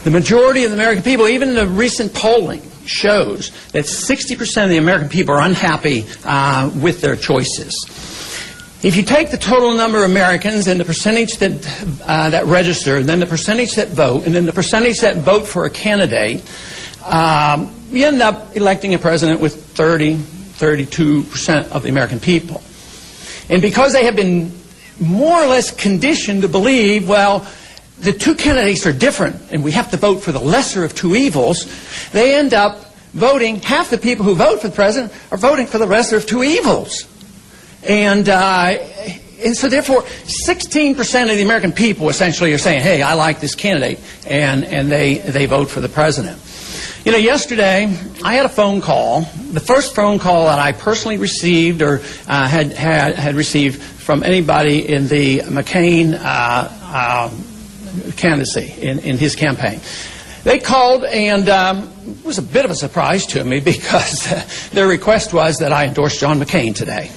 The majority of the American people, even the recent polling, shows that 60% of the American people are unhappy with their choices. If you take the total number of Americans and the percentage that register, and then the percentage that vote, and then the percentage that vote for a candidate, you end up electing a president with 32% of the American people. And because they have been more or less conditioned to believe, well, the two candidates are different and we have to vote for the lesser of two evils, they end up voting, half the people who vote for the president are voting for the lesser of two evils. And so therefore 16% of the American people essentially are saying, hey, I like this candidate, and they vote for the president. You know, yesterday I had a phone call, the first phone call that I personally received or had received from anybody in the McCain candidacy in his campaign. They called, and it was a bit of a surprise to me because their request was that I endorse John McCain today.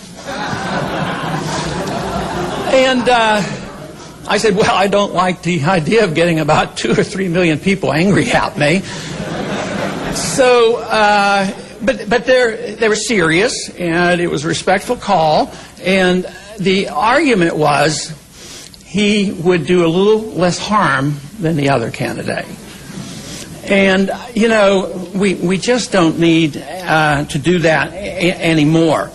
And I said, well, I don't like the idea of getting about 2 or 3 million people angry at me. So, but they were serious, and it was a respectful call, and the argument was he would do a little less harm than the other candidate. And, you know, we just don't need to do that anymore.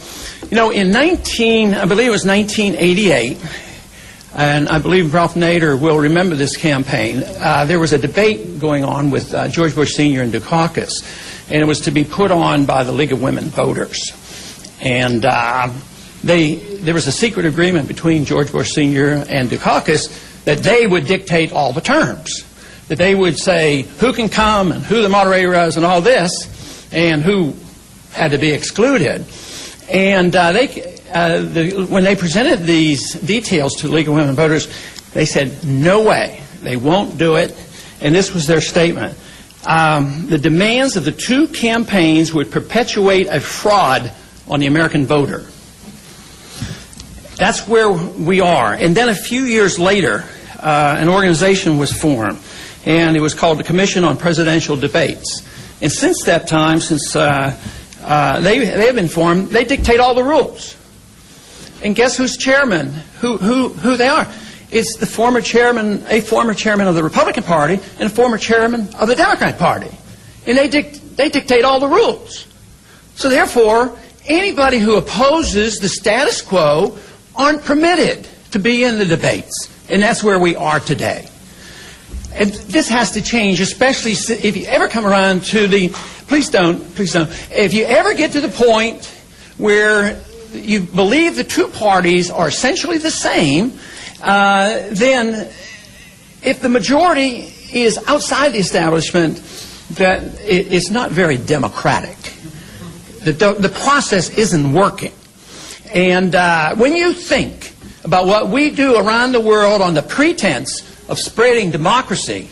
You know, in I believe it was 1988, and I believe Ralph Nader will remember this campaign, there was a debate going on with George Bush Sr. and Dukakis, and it was to be put on by the League of Women Voters. And there was a secret agreement between George Bush Sr. and Dukakis that they would dictate all the terms, that they would say who can come and who the moderator is and all this, and who had to be excluded. And when they presented these details to the League of Women Voters, they said, no way, they won't do it. And this was their statement. The demands of the two campaigns would perpetuate a fraud on the American voter. That's where we are. And then a few years later, an organization was formed, and it was called the Commission on Presidential Debates. And since that time, since they have been formed, they dictate all the rules. And guess who's chairman? Who they are? It's the former chairman, a former chairman of the Republican Party, and a former chairman of the Democrat Party. And they dictate all the rules. So therefore, anybody who opposes the status quo aren't permitted to be in the debates. And that's where we are today. And this has to change, especially if you ever come around to the, please don't, if you ever get to the point where you believe the two parties are essentially the same, then if the majority is outside the establishment, that it's not very democratic. The process isn't working. And when you think about what we do around the world on the pretense of spreading democracy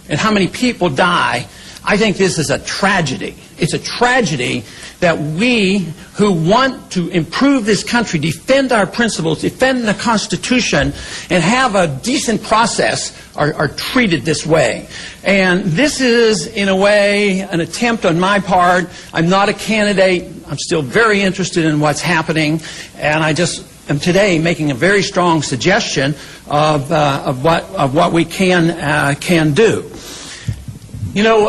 and how many people die, I think this is a tragedy. It's a tragedy that we who want to improve this country, defend our principles, defend the Constitution, and have a decent process are treated this way. And this is, in a way, an attempt on my part. I'm not a candidate. I'm still very interested in what's happening, and I just am today making a very strong suggestion of what we can do. You know,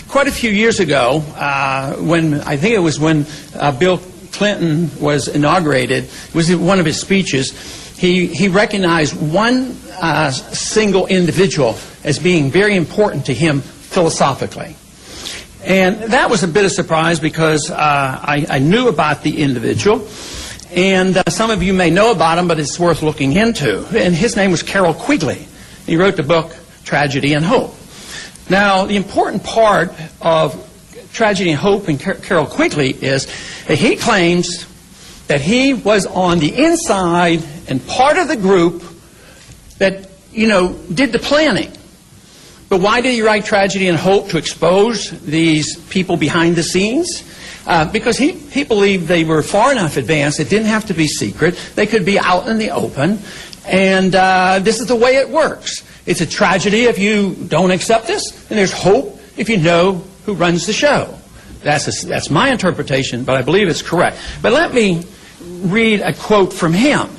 quite a few years ago, when I think it was when Bill Clinton was inaugurated, it was in one of his speeches, he recognized one single individual as being very important to him philosophically. And that was a bit of a surprise because I knew about the individual, and some of you may know about him, but it's worth looking into. And his name was Carroll Quigley. He wrote the book Tragedy and Hope. Now, the important part of Tragedy and Hope and Carroll Quigley is that he claims that he was on the inside and part of the group that, you know, did the planning. But why did he write Tragedy and Hope? To expose these people behind the scenes? Because he believed they were far enough advanced, it didn't have to be secret, they could be out in the open, and this is the way it works. It's a tragedy if you don't accept this, and there's hope if you know who runs the show. That's my interpretation, but I believe it's correct. But let me read a quote from him,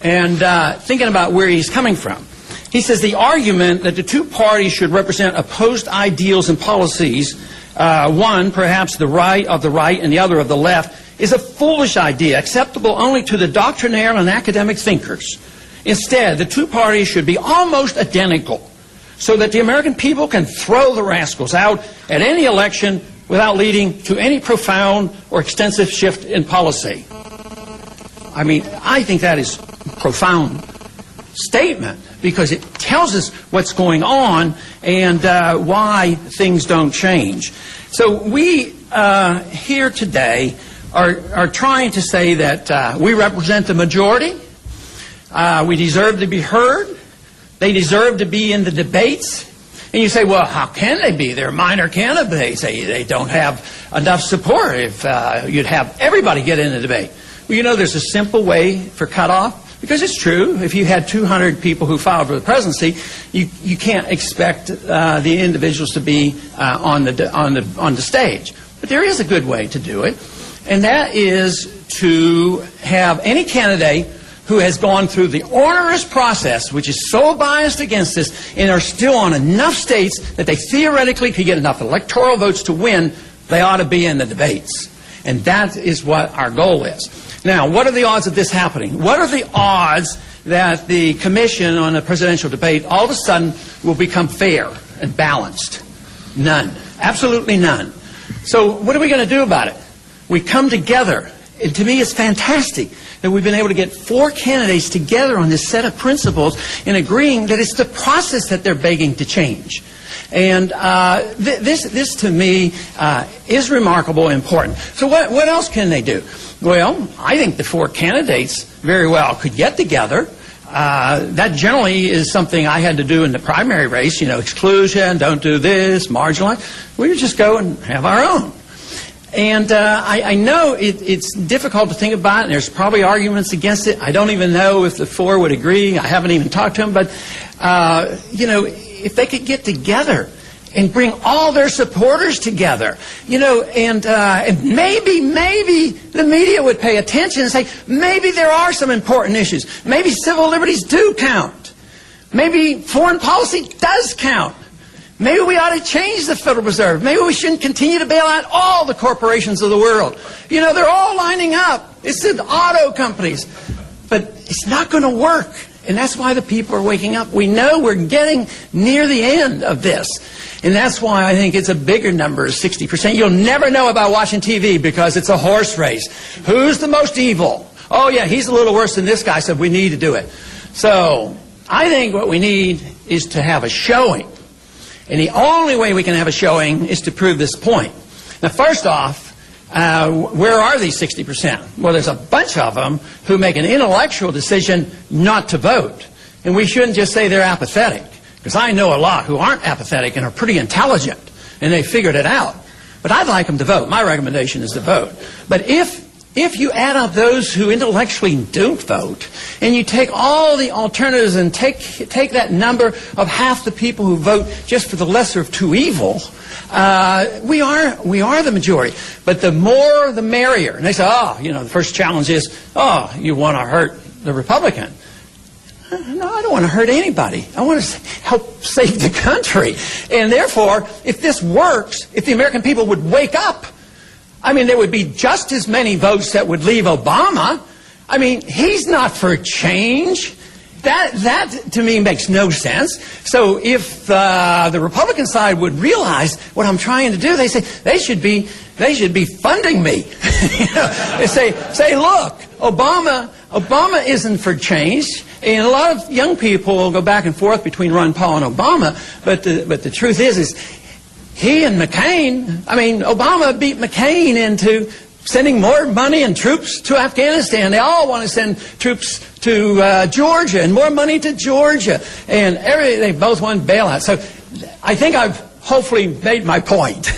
and thinking about where he's coming from. He says, the argument that the two parties should represent opposed ideals and policies, one, perhaps the right of the right and the other of the left, is a foolish idea, acceptable only to the doctrinaire and academic thinkers. Instead, the two parties should be almost identical, so that the American people can throw the rascals out at any election without leading to any profound or extensive shift in policy. I mean, I think that is a profound statement, because it tells us what's going on and why things don't change. So we here today are trying to say that we represent the majority. We deserve to be heard. They deserve to be in the debates. And you say, well, how can they be? They're minor candidates. They don't have enough support. If you'd have everybody get in the debate. Well, you know, there's a simple way for cutoff. Because it's true, if you had 200 people who filed for the presidency, you can't expect the individuals to be on the stage. But there is a good way to do it, and that is to have any candidate who has gone through the onerous process, which is so biased against this, and are still on enough states that they theoretically could get enough electoral votes to win, they ought to be in the debates. And that is what our goal is. Now, what are the odds of this happening? What are the odds that the commission on a presidential debate all of a sudden will become fair and balanced? None. Absolutely none. So what are we going to do about it? We come together. And to me, it's fantastic that we've been able to get 4 candidates together on this set of principles and agreeing that it's the process that they're begging to change. And this to me is remarkable and important. So what else can they do? Well, I think the 4 candidates very well could get together. That generally is something I had to do in the primary race, you know, exclusion, don't do this, marginalize. We would just go and have our own. And I know it's difficult to think about, and there's probably arguments against it. I don't even know if the 4 would agree. I haven't even talked to them. But, you know, if they could get together and bring all their supporters together, you know, and maybe the media would pay attention and say, maybe there are some important issues. Maybe civil liberties do count. Maybe foreign policy does count. Maybe we ought to change the Federal Reserve. Maybe we shouldn't continue to bail out all the corporations of the world. You know, they're all lining up. It's the auto companies. But it's not going to work. And that's why the people are waking up. We know we're getting near the end of this. And that's why I think it's a bigger number, 60%. You'll never know about watching TV because it's a horse race. Who's the most evil? Oh, yeah, he's a little worse than this guy, so we need to do it. So I think what we need is to have a showing. And the only way we can have a showing is to prove this point. Now, first off, where are these 60%? Well, there's a bunch of them who make an intellectual decision not to vote. And we shouldn't just say they're apathetic. Because I know a lot who aren't apathetic and are pretty intelligent. And they figured it out. But I'd like them to vote. My recommendation is to vote. But if you add up those who intellectually don't vote, and you take all the alternatives and take that number of half the people who vote just for the lesser of two evil, we are the majority. But the more the merrier. And they say, oh, you know, the first challenge is, oh, you want to hurt the Republican. No, I don't want to hurt anybody. I want to help save the country. And therefore, if this works, if the American people would wake up, I mean, there would be just as many votes that would leave Obama. I mean, he's not for change. That to me makes no sense. So if the Republican side would realize what I'm trying to do, they say they should be funding me. You know, they say, look, Obama isn't for change. And a lot of young people will go back and forth between Ron Paul and Obama. But the truth is he and McCain, I mean, Obama beat McCain into sending more money and troops to Afghanistan. They all want to send troops to Georgia and more money to Georgia. And they both want bailout. So I think I've hopefully made my point.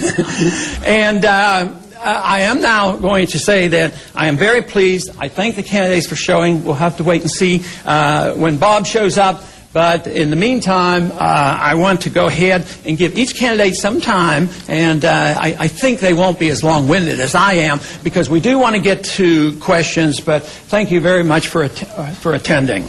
And I am now going to say that I am very pleased. I thank the candidates for showing. We'll have to wait and see when Bob shows up. But in the meantime, I want to go ahead and give each candidate some time, and I think they won't be as long-winded as I am, because we do want to get to questions, but thank you very much for attending.